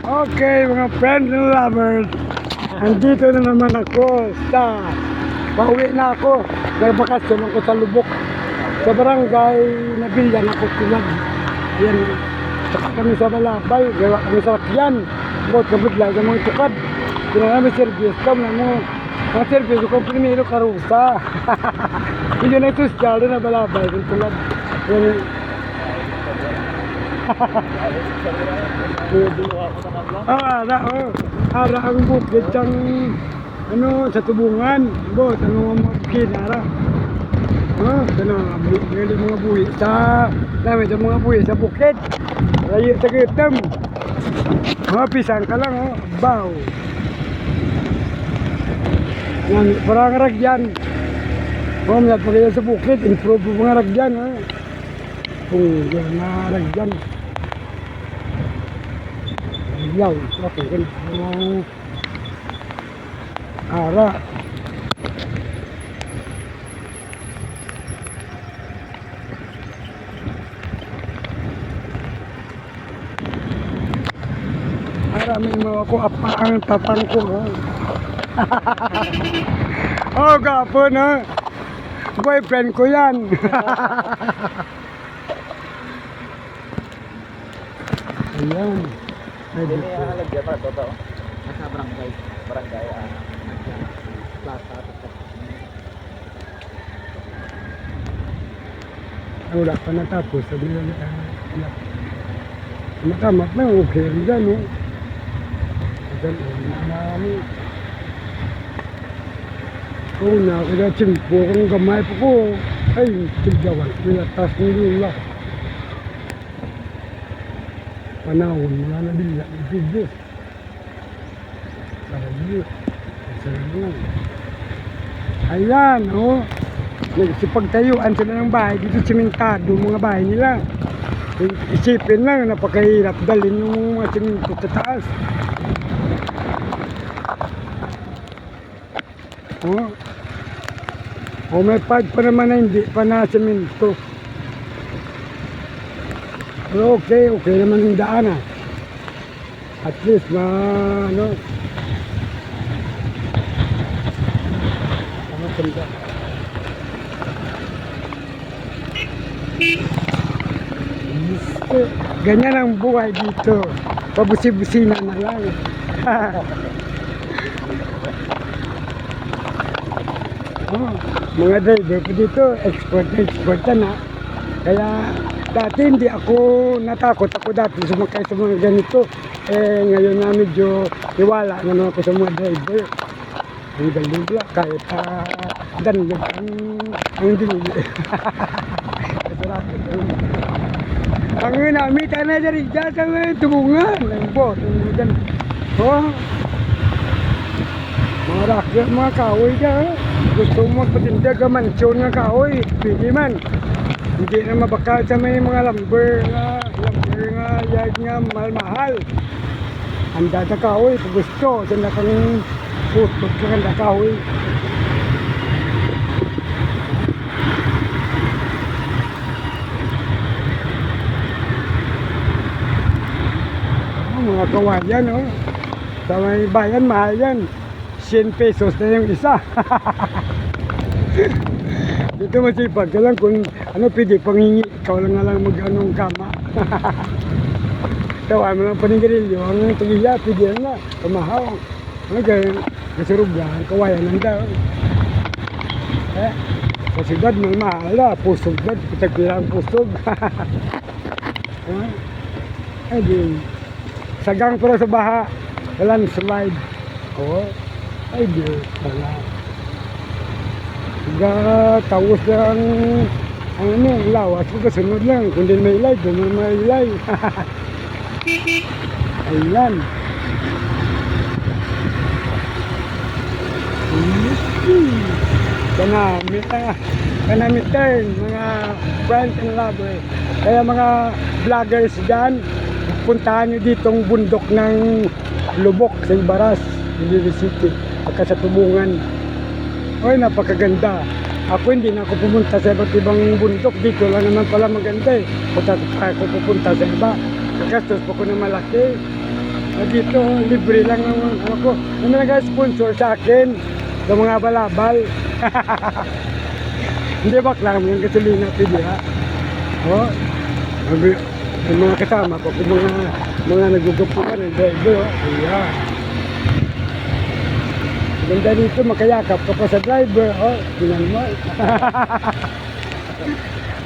Okay, mga friends and lovers, andito na naman ako sa pauwi na ako. Nagbakasyon ako sa Lubok, sa barangay Nabilyan ako tulad. Yan, saka kami sa Balabay, gawa kami sa Lakyan. Bot kabudlay ng mga tukad. Kina namin service kam na mga service ko primero karusa. Hindi na sosyal na Balabay tulad. Yan. Ara ang bukid ang ano sa tubungan bot ano mga kinara kana ngali mga buhi sa namin sa mga buhi sa bukid layo sa gitam pisang ka lang baw yan parang ragyan mga pagaya sa bukid improve mga ragyan kung yan na ragyan yaw, okay, kan ara may mga ako apaan tatang ko oh gapon boyfriend ko yan ayan. Hindi niya halagyan para totoo. Nasa barangay. Barangay plaza. Wala pa natapos. Sabi nila matamat na okay rin dyan na kaya tsimpo kung gamay po ko ay tigyawan kaya tas nila panahon mga nabila ng video para dito ayan nagsipagtayuan sila ng bahay dito simentado mga bahay nila isipin lang napakahirap dalhin yung mga simento sa taas may part pa naman na hindi pa na simento. Pero okay naman yung daan at least ganda. Ganyan ang buhay dito, pabusi-busina na lang. Mga driver po dito, export na kaya dati hindi ako natakot ako dati sumakay sa mga ganito ngayon na medyo iwala naman ako sa mga driver ang galing pala kahit danlog ang dinili ang namita na dyan sa mga tubungan ang bot mga rakyat mga kahoy dyan gusto mo magpatinda ka mansyon nga kahoy pwede man hindi na mabakal sa may mga lumber nga yard nga mahal ang data kahoy gusto sa nakang putot sa kanda kahoy mga kawayan sa may bayan mahal yan 100 pesos na yung isa dito masipag ka lang kung pwede panghingi ikaw lang nga lang mag-anong kama tawa mo lang panigarilyo ang tagiya pwede na pamahaw kasurugyan kawayan lang daw kasidad may mahal pusog dad pitagpilang pusog ay di sagang pero sa baha landslide ay di wala tawas lang ang lawas ko kasunod lang kung din may ilay doon may ilay ayan kanamit din mga friends and lovers kaya mga vloggers dyan puntahan nyo ditong bundok ng Lubok sa Ibaras Libre City pagka sa Tubungan napakaganda ako hindi na ako pumunta sa iba't ibang bundok dito lang naman pala maganda punta ako pupunta sa iba kagastos pa ko na malaki Dito, libre lang ang ano ko. Ano nag-sponsor sa akin sa mga balabal. Hindi bakla mo yung gasolina pili ha. Oh, yung mga kasama ko, yung mga nagugupuan ng driver, yeah. Ganda dito, makayakap ka pa sa driver, oh, tinan mo.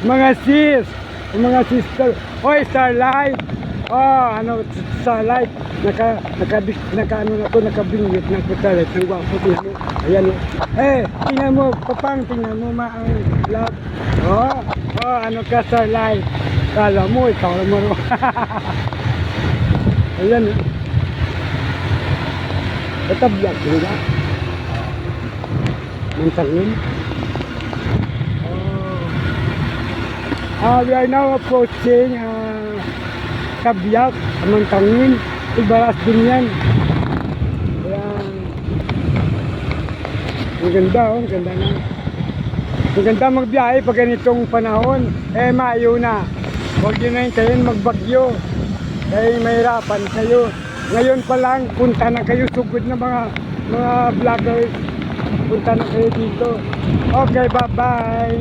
Mga sis, mga sister, oh, Starlight. Oh, ano, Starlight, ano na to, nakabingit ng Starlight, ang gwapo, tingnan mo. Ayan, oh. Tingnan mo, papang, tingnan mo, maang love. Oh, ano ka, Starlight. Kala mo, ikaw naman. Ayan. Katablag, diba? Mantangin. We are now approaching Kabyak, Mantangin. Ibaras din yan. Ayan. Ang ganda, oh. Ang ganda na. Ang ganda magbiyahe pag ganitong panahon. Mayo na. Huwag nyo na hintayin magbagyo. Kaya mahirapan kayo. Ngayon pa lang, punta na kayo. Sugod na mga vloggers. Punta na kayo dito. Okay, bye-bye.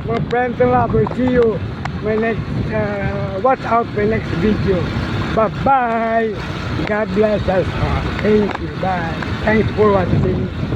Mga friends and lovers, see you. My next, watch out my next video. Bye-bye. God bless us all. Thank you. Bye. Thanks for watching.